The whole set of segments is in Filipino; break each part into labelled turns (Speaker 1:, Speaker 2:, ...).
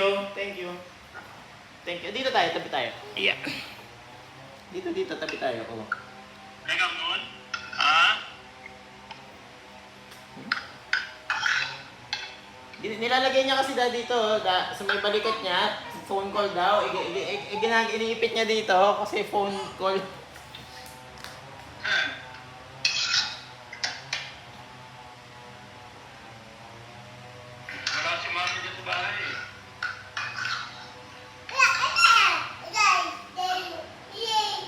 Speaker 1: you. Thank you. Thank you. Dito tayo, tabi tayo. Yeah. Dito, tabi tayo. Oh.
Speaker 2: Teka nun? Ha?
Speaker 1: Nilalagay niya kasi dito, sa may balikat niya, phone call daw. Iniipit niya dito kasi phone call.
Speaker 2: Wala si mami dyan sa bahay.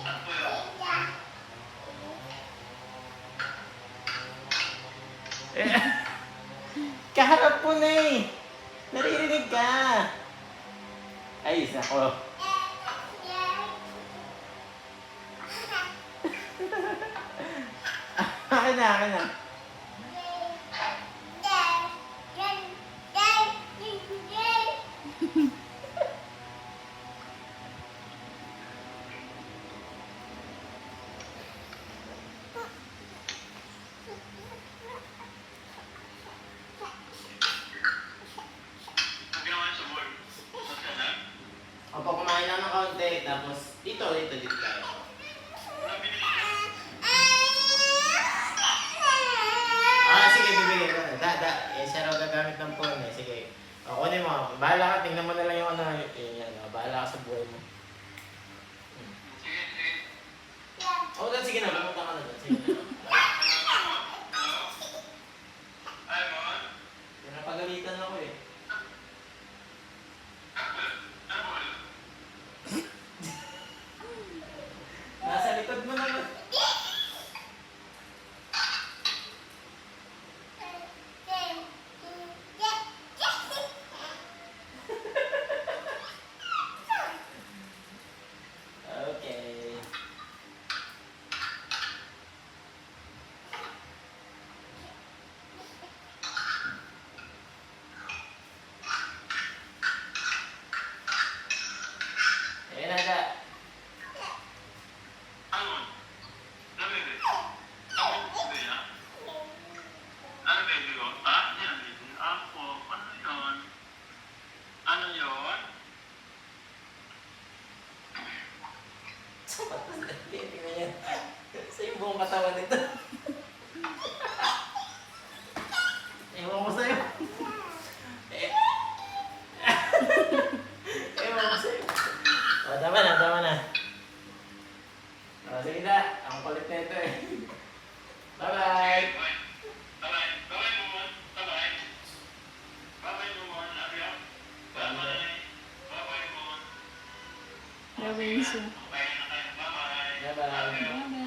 Speaker 2: Ano po yun?
Speaker 1: Kaharap mo na eh. Naririnig ka. Ay, nako. Akin na.
Speaker 2: Ang ginawa niyo sa board? Saan ka na?
Speaker 1: Opo, kumain lang ng kaunti. Tapos, dito tayo.
Speaker 2: Wala binili niyo?
Speaker 1: Sige, bibigyan ko na. Siya raw gagamit ng phone eh. Sige. O, kunin mo. Bahala ka. Tingnan mo na lang yung ano. Yan. Bahala ka sa buhay mo.
Speaker 2: Sige.
Speaker 1: Sige na. Pumunta ka na doon. Sige na.
Speaker 2: Hello? Ay, Mon?
Speaker 1: Napagalitan ako eh.
Speaker 2: Ano po?
Speaker 1: Nasa likod mo naman. Okay. Ayan na, da.
Speaker 2: Ano? Ano baby? Ano baby na? Ano baby ko? Yan baby. Ako. Ano yun? Ano yun?
Speaker 1: Tingnan niya. Sa yung buong katawan nito. Ewan ko sa'yo. Ewan ko sa'yo. O, tama na. O, sige na. Ang kulit na ito eh. Bye-bye.
Speaker 2: Bye. Bye-bye. Bye-bye, Mon. Bye-bye. Bye-bye, Mon. Love you. Bye-bye. Bye-bye, Mon.
Speaker 3: Robinson.
Speaker 2: Bye na kayo. Bye-bye.
Speaker 1: Bye-bye.
Speaker 2: Love you.
Speaker 3: Bye-bye.